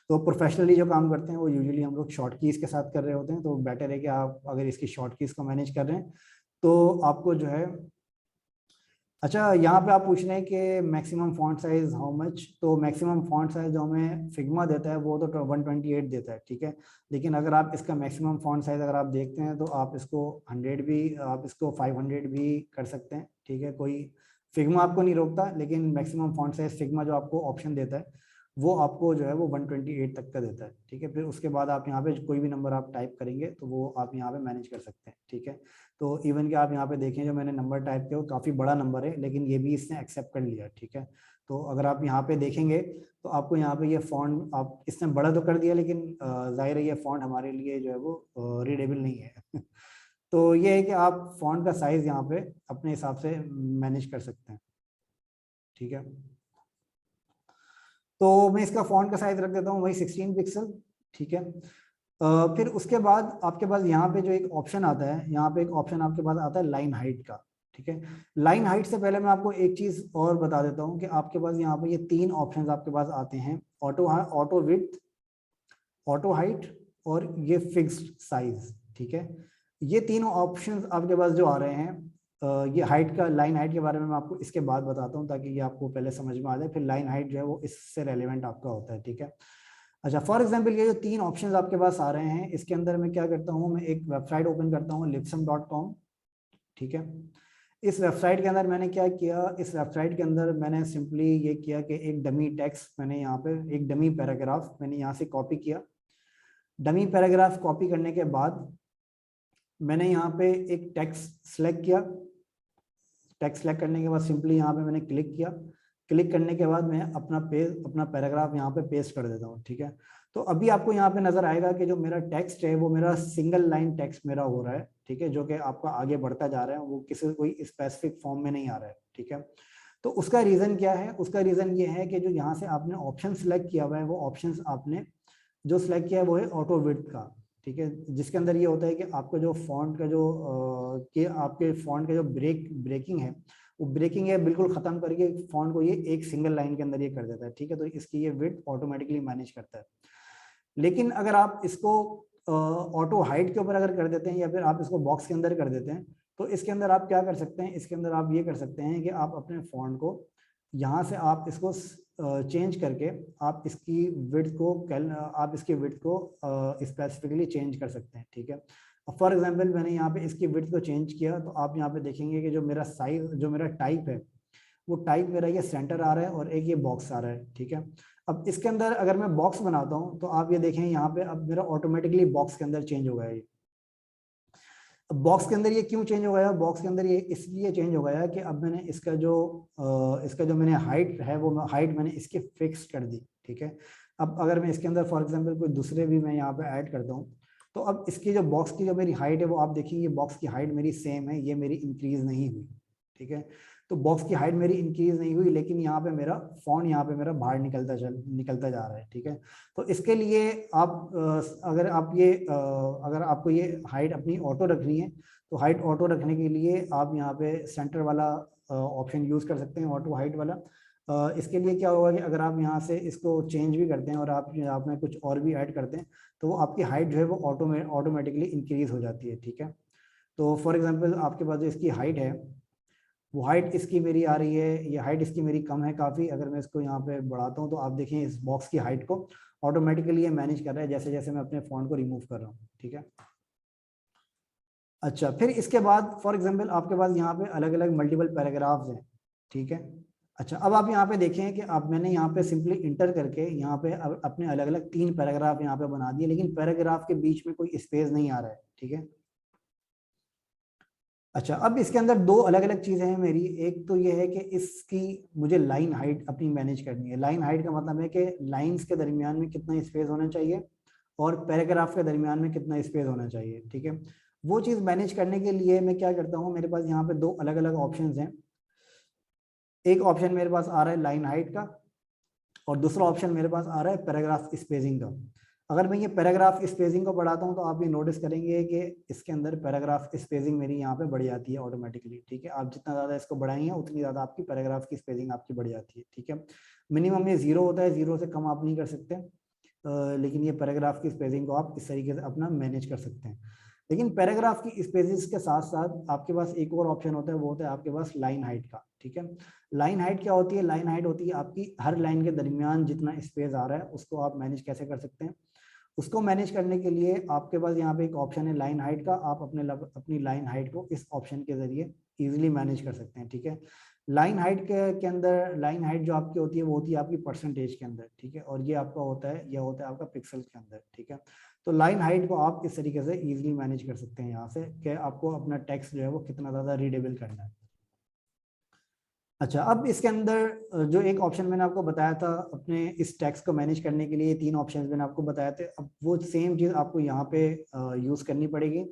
तो प्रोफेशनली जो काम करते हैं वो यूजुअली हम लोग शॉर्ट कीज के साथ कर रहे होते हैं, तो बेटर है कि आप अगर इसकी शॉर्ट कीज को मैनेज कर रहे हैं तो आपको जो है अच्छा यहाँ पे आप पूछ रहे हैं कि maximum font size how much. तो मैक्सिमम फॉन्ट साइज जो हमें फिग्मा देता है वो तो 128 देता है, ठीक है। लेकिन अगर आप इसका मैक्सिमम फॉन्ट साइज अगर आप देखते हैं तो आप इसको 100 भी, आप इसको 500 भी कर सकते हैं, ठीक है। कोई फिग्मा आपको नहीं रोकता, लेकिन मैक्सिमम फॉन्ट साइज फिग्मा जो आपको ऑप्शन देता है वो आपको जो है वो 128 तक का देता है, ठीक है। फिर उसके बाद आप यहाँ पे कोई भी नंबर आप टाइप करेंगे तो वो आप यहाँ पे मैनेज कर सकते हैं, ठीक है। तो इवन कि आप यहाँ पे देखें जो मैंने नंबर टाइप किया वो काफ़ी बड़ा नंबर है, लेकिन ये भी इसने एक्सेप्ट कर लिया, ठीक है। तो अगर आप यहाँ पे देखेंगे तो आपको यहाँ पे ये फॉन्ट आप इसने बड़ा तो कर दिया, लेकिन जाहिर है ये फॉन्ट हमारे लिए जो है वो रीडेबल नहीं है। तो ये है कि आप फॉन्ट का साइज यहाँ पे अपने हिसाब से मैनेज कर सकते हैं, ठीक है। तो मैं इसका फॉन्ट का साइज रख देता हूँ वही 16 पिक्सल, ठीक है। फिर उसके बाद आपके पास यहाँ पे जो एक ऑप्शन आता है, यहाँ पे एक ऑप्शन आपके पास आता है लाइन हाइट का, ठीक है। लाइन हाइट से पहले मैं आपको एक चीज और बता देता हूँ कि आपके पास यहाँ पे ये 3 ऑप्शंस आपके पास आते हैं, ऑटो विड्थ, ऑटो हाइट और ये फिक्स्ड साइज, ठीक है। ये तीनों ऑप्शंस आपके पास जो आ रहे हैं, ये हाइट का, लाइन हाइट के बारे में मैं आपको इसके बाद बताता हूँ ताकि ये आपको पहले समझ में आ जाए, फिर लाइन हाइट जो है वो इससे रेलिवेंट आपका होता है, ठीक है। अच्छा फॉर एग्जाम्पल ये जो 3 ऑप्शंस आपके पास आ रहे हैं, इसके अंदर मैं क्या करता हूँ, मैं एक वेबसाइट ओपन करता हूँ libsum.com, ठीक है। इस वेबसाइट के अंदर मैंने क्या किया, इस वेबसाइट के अंदर मैंने सिंपली ये किया कि एक डमी टेक्स्ट मैंने यहाँ पे, एक डमी पैराग्राफ मैंने यहाँ से कॉपी किया। डमी पैराग्राफ कॉपी करने के बाद मैंने यहाँ पे एक टेक्स्ट सेलेक्ट किया। टेक्स्ट सेलेक्ट करने के बाद सिंपली यहाँ पे मैंने क्लिक किया। क्लिक करने के बाद मैं अपना पैराग्राफ यहाँ पे पेस्ट कर देता हूँ, ठीक है। तो अभी आपको यहाँ पे नजर आएगा कि जो मेरा टेक्स्ट है वो मेरा सिंगल लाइन टेक्स्ट मेरा हो रहा है, ठीक है, जो कि आपका आगे बढ़ता जा रहा है, वो किसी कोई स्पेसिफिक फॉर्म में नहीं आ रहा है, ठीक है। तो उसका रीजन क्या है, उसका रीजन ये है कि जो यहाँ से आपने ऑप्शन सेलेक्ट किया हुआ है वो ऑप्शन आपने जो सिलेक्ट किया है वो है ऑटो विड्थ का, ठीक है। जिसके अंदर ये होता है कि आपका जो फॉन्ट का जो कि आपके फॉन्ट का जो ब्रेकिंग है वो ब्रेकिंग है बिल्कुल खत्म करके फॉन्ट को ये एक सिंगल लाइन के अंदर ये कर देता है, ठीक है। तो इसकी ये विड्थ ऑटोमेटिकली मैनेज करता है। लेकिन अगर आप इसको ऑटो हाइट के ऊपर अगर कर देते हैं या फिर आप इसको बॉक्स के अंदर कर देते हैं तो इसके अंदर आप क्या कर सकते हैं, इसके अंदर आप ये कर सकते हैं कि आप अपने फॉन्ट को यहाँ से आप इसको चेंज करके आप इसकी विड्थ को स्पेसिफिकली चेंज कर सकते हैं, ठीक है। फॉर एग्जांपल मैंने यहाँ पे इसकी विड्थ को चेंज किया तो आप यहाँ पे देखेंगे कि जो मेरा साइज, जो मेरा टाइप है वो टाइप मेरा ये सेंटर आ रहा है और एक ये बॉक्स आ रहा है, ठीक है। अब इसके अंदर अगर मैं बॉक्स बनाता हूँ तो आप ये देखें यहाँ पे अब मेरा ऑटोमेटिकली बॉक्स के अंदर चेंज हो गया है। बॉक्स के अंदर ये क्यों चेंज हो गया, बॉक्स के अंदर ये इसलिए चेंज हो गया कि अब मैंने इसका जो मैंने हाइट है वो हाइट मैंने इसकी फिक्स कर दी, ठीक है। अब अगर मैं इसके अंदर फॉर एग्जांपल कोई दूसरे भी मैं यहाँ पे ऐड करता हूँ तो अब इसकी जो बॉक्स की जो मेरी हाइट है वो आप देखेंगे बॉक्स की हाइट मेरी सेम है, ये मेरी इंक्रीज नहीं हुई, ठीक है। तो बॉक्स की हाइट मेरी इंक्रीज नहीं हुई, लेकिन यहाँ पे मेरा फॉन्ट यहाँ पे मेरा बाहर निकलता जा रहा है, ठीक है। तो इसके लिए आप अगर आपको ये हाइट अपनी ऑटो रखनी है तो हाइट ऑटो रखने के लिए आप यहाँ पे सेंटर वाला ऑप्शन यूज़ कर सकते हैं, ऑटो हाइट वाला। इसके लिए क्या होगा कि अगर आप यहाँ से इसको चेंज भी करते हैं और आप में कुछ और भी ऐड करते हैं तो वो आपकी हाइट जो है वो ऑटोमेटिकली इंक्रीज हो जाती है, ठीक है। तो फॉर एग्जांपल आपके पास जो इसकी हाइट है वो हाइट इसकी मेरी आ रही है, ये हाइट इसकी मेरी कम है काफ़ी। अगर मैं इसको यहाँ पे बढ़ाता हूँ तो आप देखें इस बॉक्स की हाइट को ऑटोमेटिकली ये मैनेज कर रहा है जैसे जैसे मैं अपने फ़ॉन्ट को रिमूव कर रहा हूँ, ठीक है। अच्छा, फिर इसके बाद फॉर एग्जांपल आपके पास यहाँ पे अलग अलग मल्टीपल पैराग्राफ्स हैं, ठीक है। अच्छा, अब आप यहाँ पे देखें कि अब मैंने यहाँ पे सिंपली इंटर करके यहाँ पे अपने अलग अलग 3 पैराग्राफ यहाँ पे बना दिए, लेकिन पैराग्राफ के बीच में कोई स्पेस नहीं आ रहा है, ठीक है। अच्छा, अब इसके अंदर 2 अलग अलग चीज़ें हैं मेरी। एक तो ये है कि इसकी मुझे लाइन हाइट अपनी मैनेज करनी है। लाइन हाइट का मतलब है कि लाइंस के दरमियान में कितना स्पेस होना चाहिए और पैराग्राफ के दरमियान में कितना स्पेस होना चाहिए, ठीक है। वो चीज़ मैनेज करने के लिए मैं क्या करता हूँ, मेरे पास यहाँ पे 2 अलग अलग ऑप्शंस हैं। एक ऑप्शन मेरे पास आ रहा है लाइन हाइट का और दूसरा ऑप्शन मेरे पास आ रहा है पैराग्राफ स्पेसिंग का। अगर मैं ये पैराग्राफ स्पेसिंग को बढ़ाता हूँ तो आप ये नोटिस करेंगे कि इसके अंदर पैराग्राफ स्पेसिंग मेरी यहाँ पे बढ़ जाती है ऑटोमेटिकली, ठीक है। आप जितना ज़्यादा इसको बढ़ाएंगे उतनी ज़्यादा आपकी पैराग्राफ की स्पेसिंग आपकी बढ़ जाती है, ठीक है। मिनिमम ये 0 होता है, 0 से कम आप नहीं कर सकते, लेकिन ये पैराग्राफ की स्पेसिंग को आप इस तरीके से अपना मैनेज कर सकते हैं। लेकिन पैराग्राफ की स्पेसिस के साथ साथ आपके पास एक और ऑप्शन होता है, वो होता है आपके पास लाइन हाइट का, ठीक है। लाइन हाइट क्या होती है? लाइन हाइट होती है आपकी हर लाइन के दरमियान जितना स्पेस आ रहा है उसको आप मैनेज कैसे कर सकते हैं। उसको मैनेज करने के लिए आपके पास यहाँ पे एक ऑप्शन है लाइन हाइट का। आप अपनी लाइन हाइट को इस ऑप्शन के जरिए इजीली मैनेज कर सकते हैं, ठीक है। लाइन हाइट के अंदर लाइन हाइट जो आपकी होती है वो होती है आपकी परसेंटेज के अंदर, ठीक है। और ये आपका होता है, यह होता है आपका पिक्सल्स के अंदर, ठीक है। तो लाइन हाइट को आप इस तरीके से इजीली मैनेज कर सकते हैं यहाँ से कि आपको अपना टेक्स्ट जो है वो कितना ज़्यादा रीडेबल करना है। अच्छा, अब इसके अंदर जो एक ऑप्शन मैंने आपको बताया था अपने इस टेक्स्ट को मैनेज करने के लिए, 3 ऑप्शंस मैंने आपको बताए थे। अब वो सेम चीज़ आपको यहाँ पे यूज़ करनी पड़ेगी।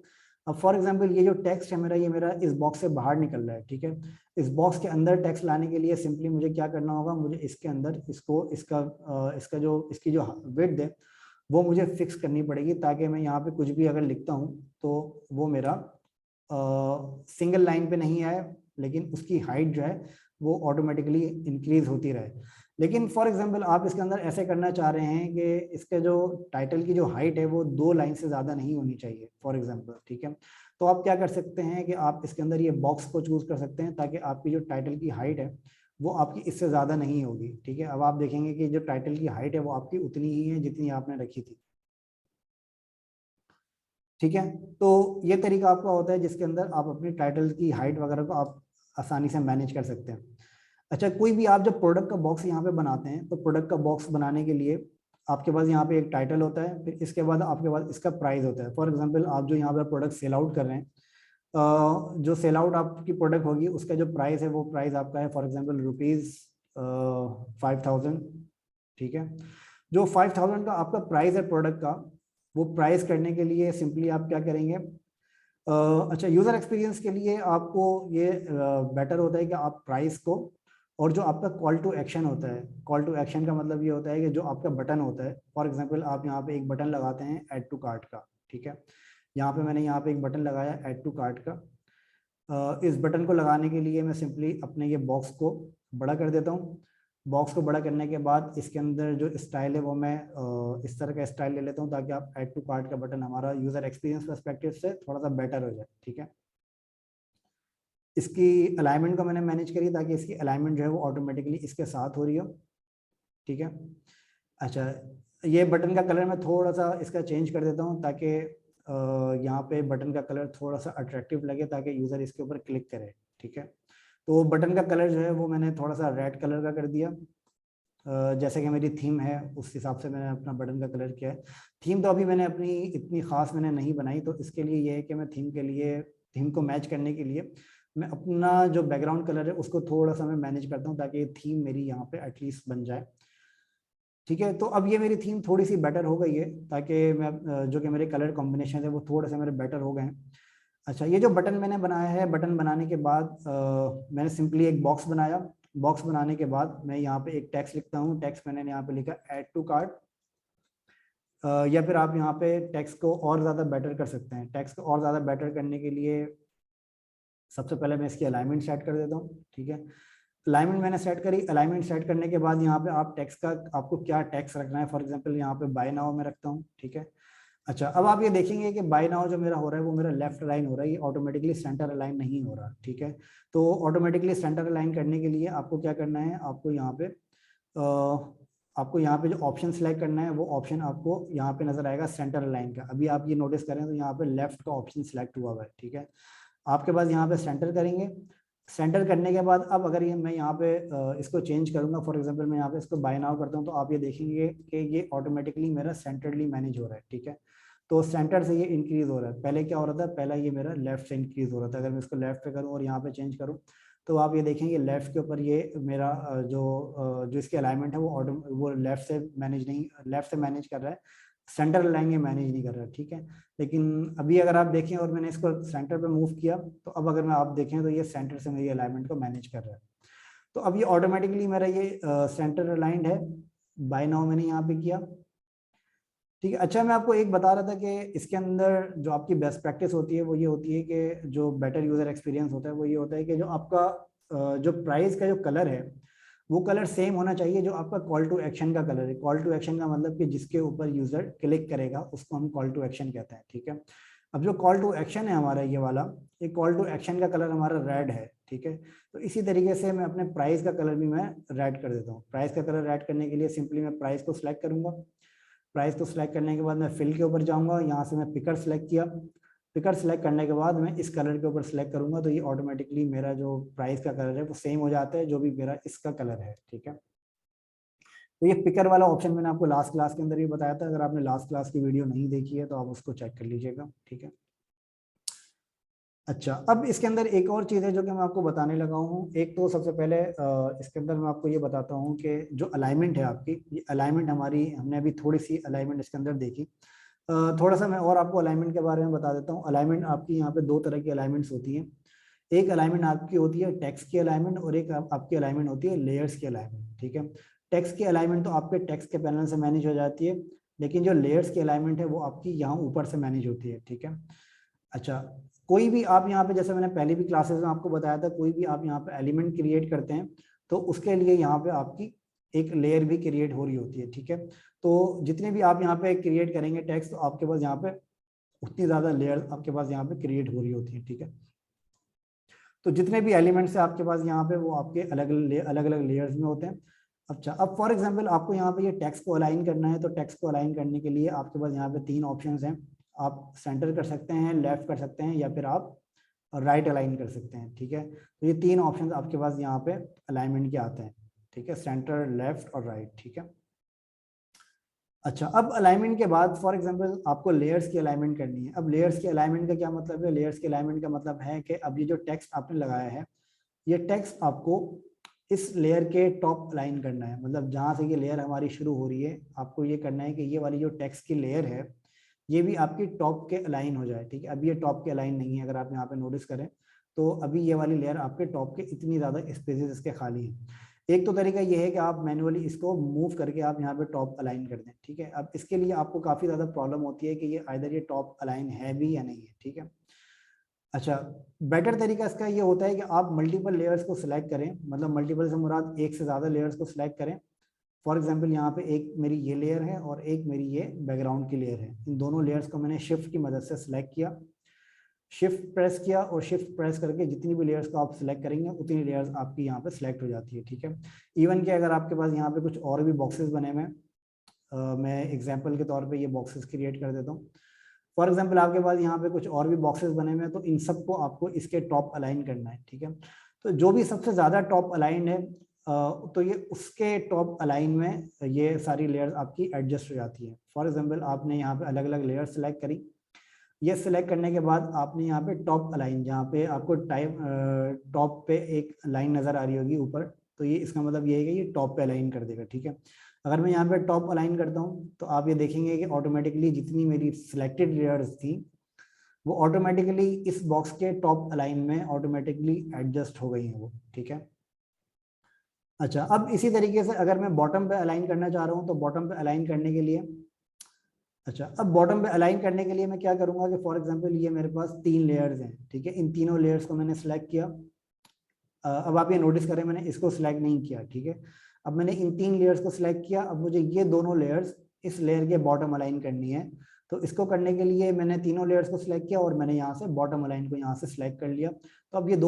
अब फॉर एग्जांपल ये जो टेक्स्ट है मेरा, ये मेरा इस बॉक्स से बाहर निकल रहा है, ठीक है। इस बॉक्स के अंदर टेक्स्ट लाने के लिए सिंपली मुझे क्या करना होगा, मुझे इसके अंदर इसकी जो विड्थ है वो मुझे फिक्स करनी पड़ेगी, ताकि मैं यहाँ पे कुछ भी अगर लिखता हूँ तो वो मेरा सिंगल लाइन पे नहीं आए, लेकिन उसकी हाइट जो है वो ऑटोमेटिकली इंक्रीज होती रहे। लेकिन फॉर एग्जांपल आप इसके अंदर ऐसे करना चाह रहे हैं कि इसके जो टाइटल की जो हाइट है वो 2 लाइन से ज़्यादा नहीं होनी चाहिए फॉर एग्जांपल, ठीक है। तो आप क्या कर सकते हैं कि आप इसके अंदर ये बॉक्स को चूज कर सकते हैं ताकि आपकी जो टाइटल की हाइट है वो आपकी इससे ज़्यादा नहीं होगी, ठीक है। अब आप देखेंगे कि जो टाइटल की हाइट है वो आपकी उतनी ही है जितनी आपने रखी थी, ठीक है। तो ये तरीका आपका होता है जिसके अंदर आप अपनी टाइटल की हाइट वगैरह को आप आसानी से मैनेज कर सकते हैं। अच्छा, कोई भी आप जब प्रोडक्ट का बॉक्स यहाँ पे बनाते हैं तो प्रोडक्ट का बॉक्स बनाने के लिए आपके पास यहाँ पे एक टाइटल होता है, फिर इसके बाद आपके पास इसका प्राइस होता है। फॉर एग्जांपल आप जो यहाँ पे प्रोडक्ट सेल आउट कर रहे हैं, जो सेल आउट आपकी प्रोडक्ट होगी उसका जो प्राइस है वो प्राइस आपका है फॉर एग्जांपल रुपीज़ 5000, ठीक है। जो 5000 का आपका प्राइस है प्रोडक्ट का, वो प्राइस करने के लिए सिंपली आप क्या करेंगे, अच्छा, यूज़र एक्सपीरियंस के लिए आपको ये बेटर होता है कि आप प्राइस को और जो आपका कॉल टू एक्शन होता है, कॉल टू एक्शन का मतलब ये होता है कि जो आपका बटन होता है, फॉर एग्जांपल आप यहाँ पे एक बटन लगाते हैं ऐड टू कार्ट का, ठीक है। यहाँ पे मैंने यहाँ पे एक बटन लगाया ऐड टू कार्ट का। इस बटन को लगाने के लिए मैं सिंपली अपने ये बॉक्स को बड़ा कर देता हूँ। बॉक्स को बड़ा करने के बाद इसके अंदर जो स्टाइल है वो मैं इस तरह का स्टाइल ले लेता हूँ ताकि आप ऐड टू कार्ट का बटन हमारा यूज़र एक्सपीरियंस पर्सपेक्टिव से थोड़ा सा बेटर हो जाए, ठीक है। इसकी अलाइनमेंट को मैंने मैनेज करी ताकि इसकी अलाइनमेंट जो है वो ऑटोमेटिकली इसके साथ हो रही हो, ठीक है। अच्छा, ये बटन का कलर मैं थोड़ा सा इसका चेंज कर देता हूँ ताकि यहाँ पे बटन का कलर थोड़ा सा अट्रैक्टिव लगे ताकि यूज़र इसके ऊपर क्लिक करे, ठीक है। तो बटन का कलर जो है वो मैंने थोड़ा सा रेड कलर का कर दिया। जैसे कि मेरी थीम है उस हिसाब से मैंने अपना बटन का कलर किया है। थीम तो अभी मैंने अपनी इतनी ख़ास मैंने नहीं बनाई, तो इसके लिए ये है कि मैं थीम को मैच करने के लिए मैं अपना जो बैकग्राउंड कलर है उसको थोड़ा सा मैं मैनेज करता हूँ ताकि थीम मेरी यहाँ पे एटलीस्ट बन जाए, ठीक है। तो अब ये मेरी थीम थोड़ी सी बेटर हो गई है ताकि मैं जो कि मेरे कलर कॉम्बिनेशन है वो थोड़े से मेरे बेटर हो गए हैं। अच्छा, ये जो बटन मैंने बनाया है, बटन बनाने के बाद मैंने सिंपली एक बॉक्स बनाया। बॉक्स बनाने के बाद मैं यहाँ पे एक टेक्स्ट लिखता हूँ। टेक्स्ट मैंने यहाँ पे लिखा ऐड टू कार्ट, या फिर आप यहाँ पे टेक्स्ट को और ज़्यादा बेटर कर सकते हैं। टेक्स्ट को और ज़्यादा बेटर करने के लिए सबसे पहले मैं इसकी अलाइनमेंट सेट कर देता हूँ, ठीक है। अलाइनमेंट मैंने सेट करी। अलाइनमेंट सेट करने के बाद यहाँ पे आप टेक्स्ट का आपको क्या टेक्स्ट रखना है, फॉर एग्जांपल यहाँ पे बाय नाउ में रखता हूँ, ठीक है। अच्छा, अब आप ये देखेंगे कि बाय नाउ जो मेरा हो रहा है वो मेरा लेफ्ट अलाइन हो रहा है, ये ऑटोमेटिकली सेंटर अलाइन नहीं हो रहा, ठीक है। तो ऑटोमेटिकली सेंटर अलाइन करने के लिए आपको क्या करना है, आपको यहाँ पे जो ऑप्शन सेलेक्ट करना है वो ऑप्शन आपको यहाँ पे नजर आएगा सेंटर अलाइन का। अभी आप ये नोटिस करें तो यहाँ पे लेफ्ट का ऑप्शन सेलेक्ट हुआ हुआ है, ठीक है। आपके पास यहाँ पे सेंटर करेंगे। सेंटर करने के बाद अब अगर ये मैं यहाँ पे इसको चेंज करूंगा, फॉर एग्जांपल मैं यहाँ पे इसको बाय नाउ करता हूँ, तो आप ये देखेंगे कि ये ऑटोमेटिकली मेरा सेंटरली मैनेज हो रहा है, ठीक है। तो सेंटर से ये इंक्रीज हो रहा है। पहले क्या हो रहा था, पहला ये मेरा लेफ्ट से इंक्रीज हो रहा था। अगर मैं इसको लेफ्ट पे करूँ और यहाँ पे चेंज करूँ तो आप ये देखेंगे लेफ्ट के ऊपर ये मेरा जो इसकी अलाइनमेंट है वो लेफ्ट से मैनेज नहीं, लेफ्ट से मैनेज कर रहा है, सेंटर लाइन ये मैनेज नहीं कर रहा है, ठीक है। लेकिन अभी अगर आप देखें और मैंने इसको सेंटर पे मूव किया तो अब अगर मैं आप देखें तो ये सेंटर से मेरी अलाइनमेंट को मैनेज कर रहा है। तो अब ये ऑटोमेटिकली मेरा ये सेंटर अलाइंड है। बाय नाउ मैंने यहाँ पे किया, ठीक है। अच्छा, मैं आपको एक बता रहा था कि इसके अंदर जो आपकी बेस्ट प्रैक्टिस होती है वो ये होती है कि जो बेटर यूजर एक्सपीरियंस होता है वो ये होता है कि जो आपका जो प्राइस का जो कलर है वो कलर सेम होना चाहिए जो आपका कॉल टू एक्शन का कलर है। कॉल टू एक्शन का मतलब कि जिसके ऊपर यूजर क्लिक करेगा उसको हम कॉल टू एक्शन कहते हैं, ठीक है। अब जो कॉल टू एक्शन है हमारा ये वाला, ये कॉल टू एक्शन का कलर हमारा रेड है, ठीक है। तो इसी तरीके से मैं अपने प्राइस का कलर भी मैं रेड कर देता हूँ। प्राइस का कलर रेड करने के लिए सिंपली मैं प्राइस को सिलेक्ट करूंगा। प्राइस को सिलेक्ट करने के बाद मैं फिल के ऊपर जाऊंगा, यहाँ से मैं पिकर सिलेक्ट किया। पिकर सिलेक्ट करने के बाद मैं इस कलर के ऊपर सिलेक्ट करूंगा तो ये ऑटोमेटिकली मेरा जो प्राइस का कलर है वो सेम हो जाता है जो भी मेरा इसका कलर है, ठीक है। तो ये पिकर वाला ऑप्शन मैंने आपको लास्ट क्लास के अंदर ही बताया था। अगर आपने लास्ट क्लास की वीडियो नहीं देखी है तो आप उसको चेक कर लीजिएगा, ठीक है। अच्छा, अब इसके अंदर एक और चीज़ है जो कि मैं आपको बताने लगा हूँ। एक तो सबसे पहले इसके अंदर मैं आपको ये बताता हूँ कि जो अलाइनमेंट है आपकी, ये अलाइनमेंट हमारी हमने अभी थोड़ी सी अलाइनमेंट इसके अंदर देखी। थोड़ा सा मैं और आपको अलाइनमेंट के बारे में बता देता हूँ। अलाइनमेंट आपकी यहाँ पे दो तरह की अलाइनमेंट्स होती हैं। एक अलाइनमेंट आपकी होती है टेक्स्ट की अलाइनमेंट और एक आपकी अलाइनमेंट होती है लेयर्स की अलाइनमेंट, ठीक है। टेक्स्ट की अलाइनमेंट तो आपके टेक्स्ट के पैनल से मैनेज हो जाती है, लेकिन जो लेयर्स की अलाइनमेंट है वो आपकी यहाँ ऊपर से मैनेज होती है, ठीक है। अच्छा, कोई भी आप यहाँ पे, जैसे मैंने पहले भी क्लासेस में आपको बताया था, कोई भी आप यहाँ पे एलिमेंट क्रिएट करते हैं तो उसके लिए यहाँ पे आपकी एक लेयर भी क्रिएट हो रही होती है, ठीक है। तो जितने भी आप यहाँ पे क्रिएट करेंगे टेक्स्ट तो आपके पास यहाँ पे उतनी ज्यादा लेयर आपके पास यहाँ पे क्रिएट हो रही होती है, ठीक है। तो जितने भी एलिमेंट्स है आपके पास यहाँ पे वो आपके अलग अलग लेयर्स में होते हैं। अच्छा, अब फॉर एग्जांपल आपको यहाँ पे ये टेक्स्ट को अलाइन करना है, तो टेक्स्ट को अलाइन करने के लिए आपके पास यहाँ पे तीन ऑप्शंस हैं। आप सेंटर कर सकते हैं, लेफ्ट कर सकते हैं, या फिर आप राइट अलाइन कर सकते हैं, ठीक है। तो ये तीन ऑप्शंस आपके पास यहाँ पे अलाइनमेंट के आते हैं, ठीक है, सेंटर, लेफ्ट और राइट, ठीक है। अच्छा, अब अलाइनमेंट के बाद फॉर एग्जांपल आपको लेयर्स की अलाइनमेंट करनी है। अब लेयर्स की अलाइनमेंट का क्या मतलब है, लेयर्स की अलाइनमेंट का मतलब है कि अब ये जो टेक्स्ट आपने लगाया है ये टेक्स्ट आपको इस लेयर के टॉप अलाइन करना है। मतलब जहां से ये लेयर हमारी शुरू हो रही है आपको ये करना है कि ये वाली जो टेक्स्ट की लेयर है ये भी आपकी टॉप के अलाइन हो जाए, ठीक है। अभी ये टॉप के अलाइन नहीं है, अगर आप यहाँ पे नोटिस करें तो अभी ये वाली लेयर आपके टॉप के इतनी ज़्यादा स्पेसेस इसके खाली हैं। एक तो तरीका ये है कि आप मैनुअली इसको मूव करके आप यहाँ पे टॉप अलाइन कर दें, ठीक है। अब इसके लिए आपको काफ़ी ज़्यादा प्रॉब्लम होती है कि ये आइदर ये टॉप अलाइन है भी या नहीं है, ठीक है। अच्छा, बेटर तरीका इसका ये होता है कि आप मल्टीपल लेयर्स को सिलेक्ट करें। मतलब मल्टीपल से मुराद एक से ज़्यादा लेयर्स को सिलेक्ट करें। फॉर एग्जांपल यहाँ पे एक मेरी ये लेयर है और एक मेरी ये बैकग्राउंड की लेयर है। इन दोनों लेयर्स को मैंने शिफ्ट की मदद से सिलेक्ट किया, शिफ्ट प्रेस किया, और शिफ्ट प्रेस करके जितनी भी लेयर्स को आप सिलेक्ट करेंगे उतनी लेयर्स आपकी यहाँ पे सिलेक्ट हो जाती है, ठीक है। इवन कि अगर आपके पास यहाँ पे कुछ और भी बॉक्सेस बने हुए हैं, मैं एग्जाम्पल के तौर पर ये बॉक्सेस क्रिएट कर देता हूँ। फॉर एग्जाम्पल आपके पास यहाँ पे कुछ और भी बॉक्सेस बने हुए हैं तो इन सबको आपको इसके टॉप अलाइन करना है, ठीक है। तो जो भी सबसे ज्यादा टॉप अलाइन है तो ये उसके टॉप अलाइन में ये सारी लेयर्स आपकी एडजस्ट हो जाती है। फॉर एग्जाम्पल आपने यहाँ पे अलग अलग लेयर सेलेक्ट करी, ये सिलेक्ट करने के बाद आपने यहाँ पे टॉप अलाइन, जहाँ पे आपको टॉप पे एक लाइन नजर आ रही होगी ऊपर, तो ये इसका मतलब ये है कि ये टॉप पे अलाइन कर देगा, ठीक है। अगर मैं यहाँ पे टॉप अलाइन करता हूँ तो आप ये देखेंगे कि ऑटोमेटिकली जितनी मेरी सिलेक्टेड लेयर्स थी वो ऑटोमेटिकली इस बॉक्स के टॉप अलाइन में ऑटोमेटिकली एडजस्ट हो गई हैं वो, ठीक है। अच्छा, अब इसी तरीके से अगर मैं बॉटम पे अलाइन करना चाह रहा हूँ तो बॉटम पे अलाइन करने के लिए अच्छा, अब बॉटम पे अलाइन करने के लिए मैं क्या करूंगा कि फॉर एग्जांपल ये मेरे पास 3 लेयर्स हैं, ठीक है, इन तीनों लेयर्स को मैंने सेलेक्ट किया। अब आप ये नोटिस करें मैंने इसको सिलेक्ट नहीं किया, ठीक है। अब मैंने इन 3 लेयर्स को सिलेक्ट किया, अब मुझे ये दोनों लेयर्स इस लेयर के बॉटम अलाइन करनी है। तो इसको करने के लिए मैंने तीनों लेयर्स को सिलेक्ट किया और मैंने यहाँ से बॉटम अलाइन को यहाँ से सिलेक्ट कर लिया। तो अब ये दोनों